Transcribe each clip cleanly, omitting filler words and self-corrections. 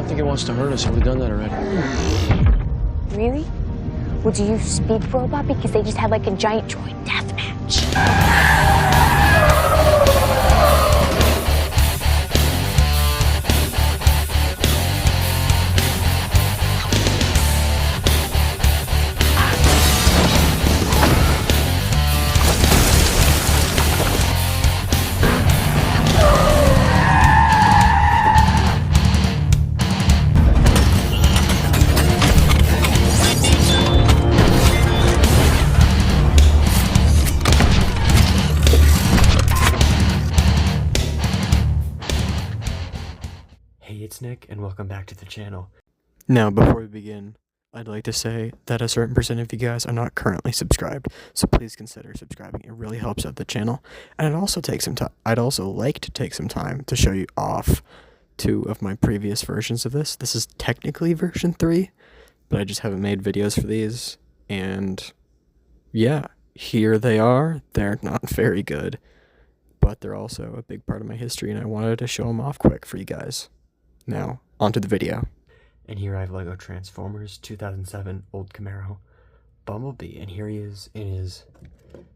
think it wants to hurt us. We've done that already. Really? Would you use Speed Robot? Because they just had like a giant droid death match. Hey, it's Nick, and welcome back to the channel. Now, before we begin, I'd like to say that a certain percent of you guys are not currently subscribed, so please consider subscribing. It really helps out the channel, and I'd also like to take some time to show you off 2 of my previous versions of this. This is technically version 3, but I just haven't made videos for these, and yeah, here they are. They're not very good, but they're also a big part of my history, and I wanted to show them off quick for you guys. Now, onto the video. And here I have LEGO Transformers 2007 old Camaro Bumblebee, and here he is in his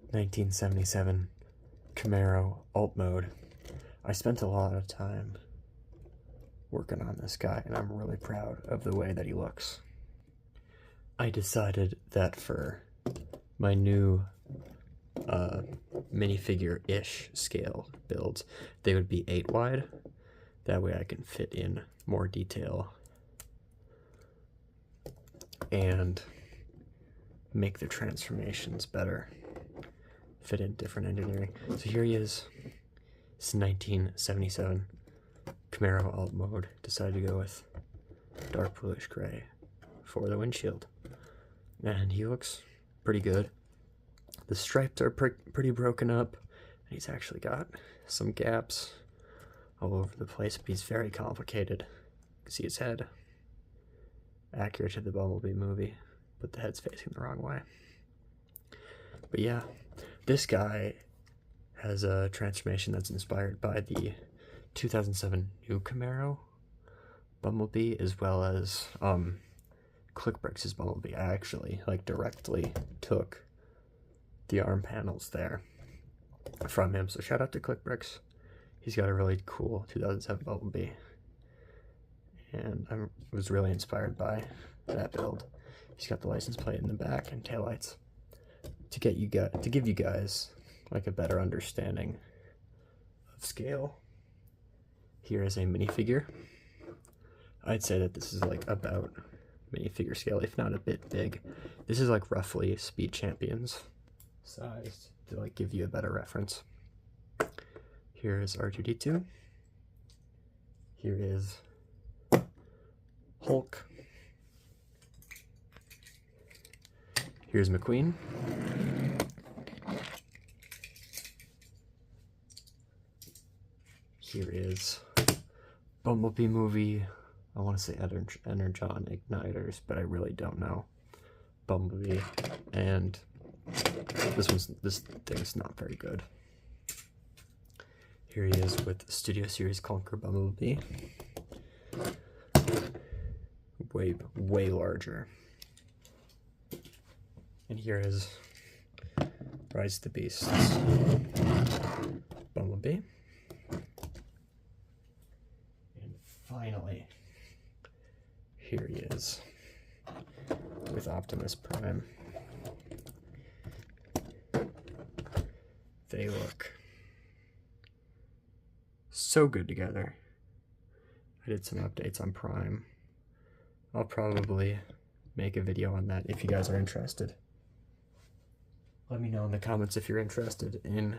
1977 Camaro alt mode. I spent a lot of time working on this guy, and I'm really proud of the way that he looks. I decided that for my new minifigure-ish scale builds, they would be 8 wide. That way I can fit in more detail and make the transformations better, fit in different engineering. So here he is. It's 1977 Camaro alt mode. Decided to go with dark bluish gray for the windshield, and he looks pretty good. The stripes are pretty broken up, and he's actually got some gaps all over the place, but he's very complicated. You can see his head, accurate to the Bumblebee movie, but the head's facing the wrong way. But yeah, this guy has a transformation that's inspired by the 2007 new Camaro Bumblebee, as well as Clickbricks' Bumblebee. I actually directly took the arm panels there from him, so shout out to Clickbricks. He's got a really cool 2007 Bumblebee, and I was really inspired by that build. He's got the license plate in the back and taillights to give you guys a better understanding of scale. Here is a minifigure. I'd say that this is about minifigure scale, if not a bit big. This is roughly Speed Champions sized to give you a better reference. Here is R2-D2. Here is Hulk. Here's McQueen. Here is Bumblebee movie. I want to say Energon Igniters, but I really don't know. Bumblebee. And this thing's not very good. Here he is with Studio Series Conquer Bumblebee. Way larger. And here is Rise of the Beasts Bumblebee. And finally, here he is with Optimus Prime. They look so good together. I did some updates on Prime. I'll probably make a video on that if you guys are interested. Let me know in the comments if you're interested in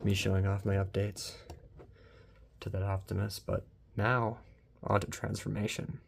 me showing off my updates to that Optimus. But now, on to transformation.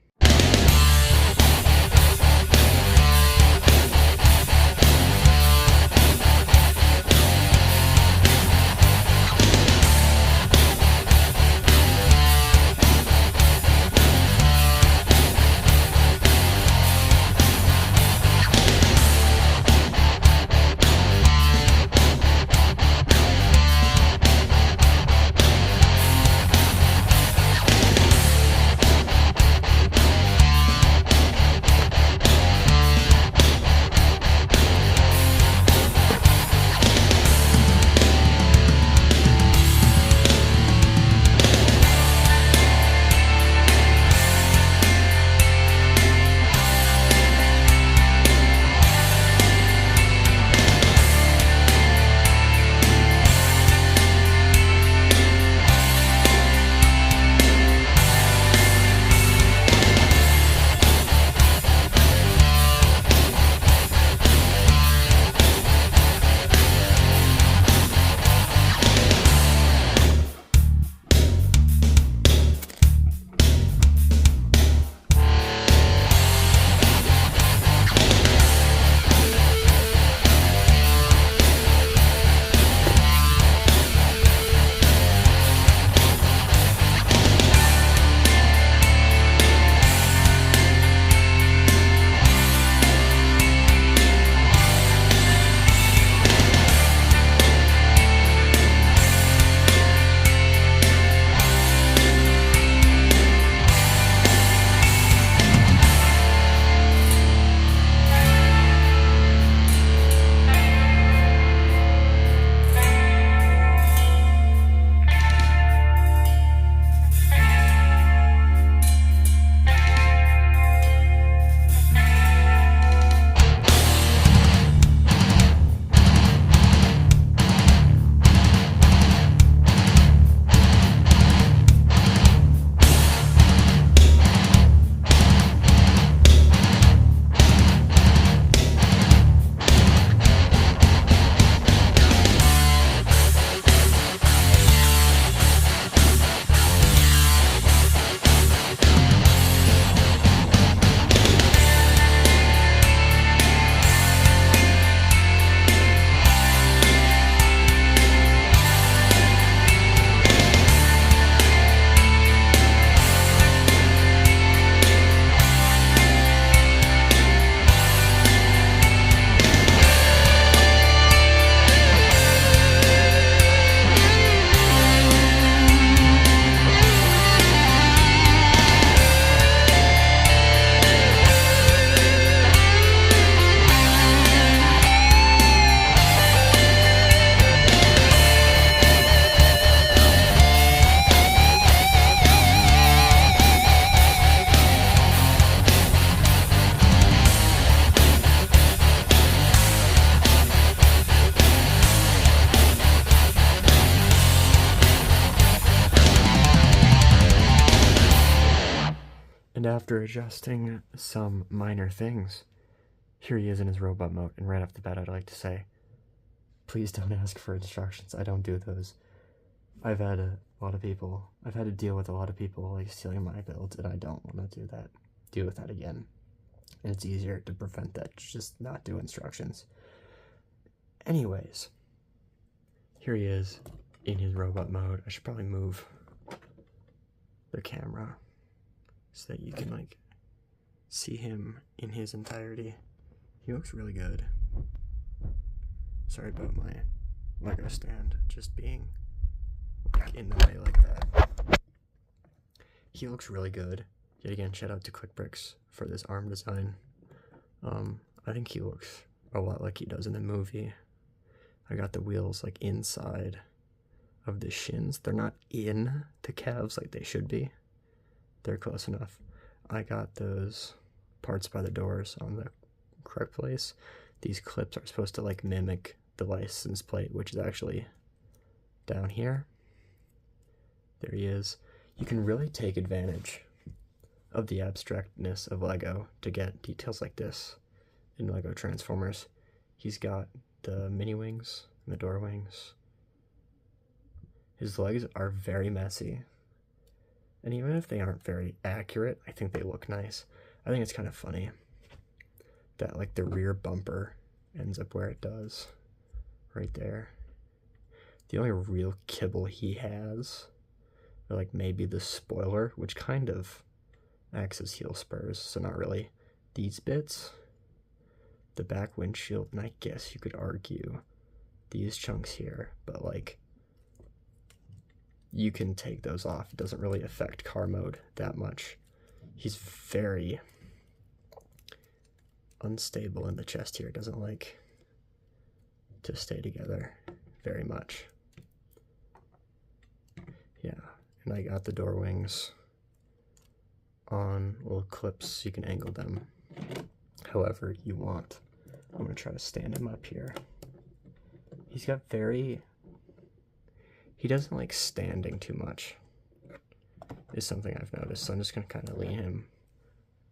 And after adjusting some minor things, here he is in his robot mode. And right off the bat, I'd like to say, please don't ask for instructions. I don't do those. I've had to deal with a lot of people like stealing my builds, and I don't want to deal with that again. And it's easier to prevent that, just not do instructions. Anyways, here he is in his robot mode. I should probably move the camera so that you can like see him in his entirety. He looks really good. Sorry about my Lego stand just being in the way like that. He looks really good. Yet again, shout out to QuickBricks for this arm design. I think he looks a lot like he does in the movie. I got the wheels like inside of the shins. They're not in the calves like they should be. They're close enough. I got those parts by the doors on the correct place. These clips are supposed to like mimic the license plate, which is actually down here. There he is. You can really take advantage of the abstractness of Lego to get details like this in Lego Transformers. He's got the mini wings and the door wings. His legs are very messy. And even if they aren't very accurate, I think they look nice. I think it's kind of funny that like the rear bumper ends up where it does, right there. The only real kibble he has are like maybe the spoiler, which kind of acts as heel spurs, so not really these bits. The back windshield, and I guess you could argue these chunks here, but like you can take those off. It doesn't really affect car mode that much. He's very unstable in the chest here. It doesn't like to stay together very much. Yeah, and I got the door wings on little clips so you can angle them however you want. I'm gonna try to stand him up here. He doesn't like standing too much, is something I've noticed, so I'm just gonna kind of lean him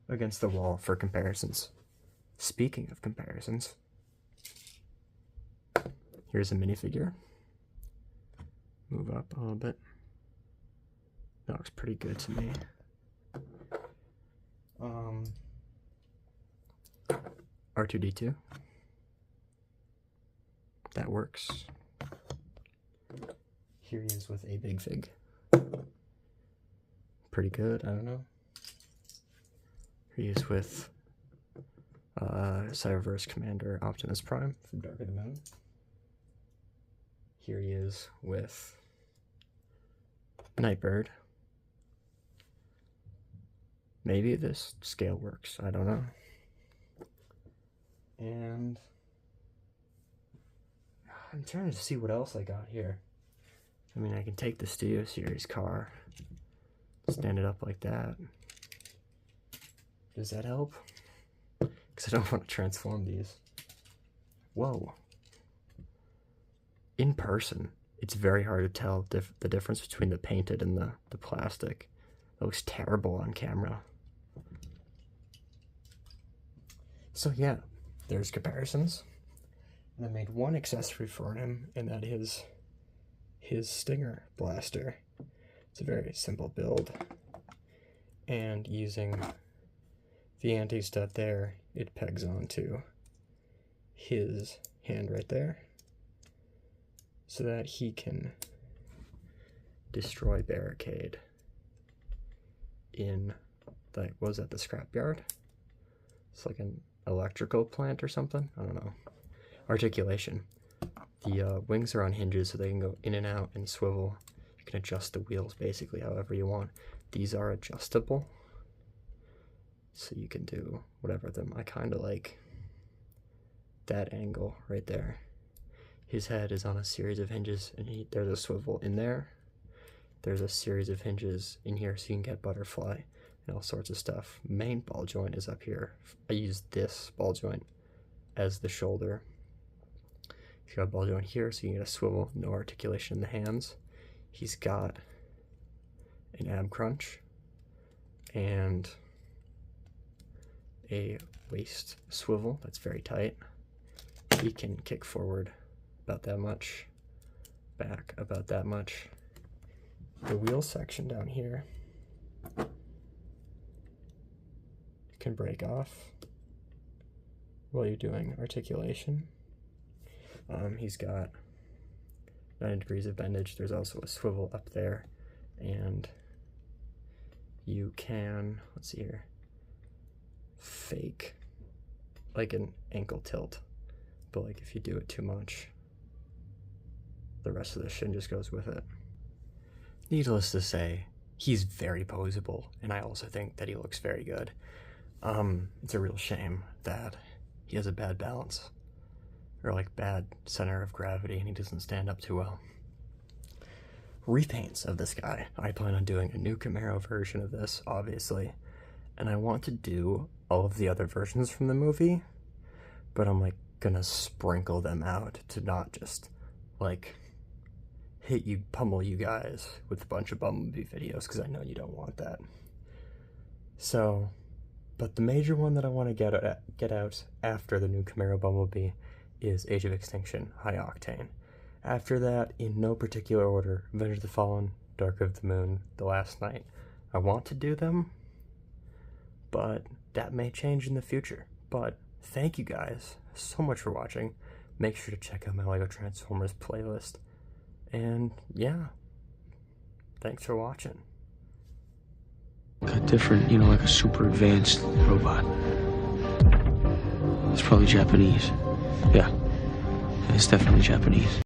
against the wall for comparisons. Speaking of comparisons, here's a minifigure. Move up a little bit. That looks pretty good to me. R2-D2. That works. Here he is with a big fig. Pretty good, I don't know. Here he is with Cyberverse Commander Optimus Prime from Dark of the Moon. Here he is with Nightbird. Maybe this scale works, I don't know. And I'm trying to see what else I got here. I mean, I can take the Studio Series car, stand it up like that. Does that help? Because I don't want to transform these. Whoa. In person, it's very hard to tell the difference between the painted and the plastic. It looks terrible on camera. So yeah, there's comparisons. And I made one accessory for him, and that is his Stinger blaster. It's a very simple build. And using the anti-stud there, it pegs onto his hand right there, so that he can destroy barricade in, like, what was that, the scrapyard? It's like an electrical plant or something? I don't know. Articulation. The wings are on hinges so they can go in and out and swivel. You can adjust the wheels basically however you want. These are adjustable, so you can do whatever them. I kind of like that angle right there. His head is on a series of hinges, and there's a swivel in there. There's a series of hinges in here so you can get butterfly and all sorts of stuff. Main ball joint is up here. I use this ball joint as the shoulder. He's got a ball joint here so you can get a swivel, no articulation in the hands. He's got an ab crunch, and a waist swivel that's very tight. He can kick forward about that much, back about that much. The wheel section down here can break off while you're doing articulation. He's got 9 degrees of bendage. There's also a swivel up there, and you can, let's see here, fake like an ankle tilt, but like if you do it too much, the rest of the shin just goes with it. Needless to say, he's very poseable, and I also think that he looks very good. It's a real shame that he has a bad balance, or like bad center of gravity, and he doesn't stand up too well. Repaints of this guy. I plan on doing a new Camaro version of this, obviously, and I want to do all of the other versions from the movie, but I'm like gonna sprinkle them out to not just like pummel you guys with a bunch of Bumblebee videos, because I know you don't want that. So, but the major one that I want to get out after the new Camaro Bumblebee is Age of Extinction, High Octane. After that, in no particular order, Avenged of the Fallen, Dark of the Moon, The Last Night. I want to do them, but that may change in the future. But thank you guys so much for watching. Make sure to check out my LEGO Transformers playlist. And yeah, thanks for watching. Got different, you know, like a super advanced robot. It's probably Japanese. Yeah, it's definitely Japanese.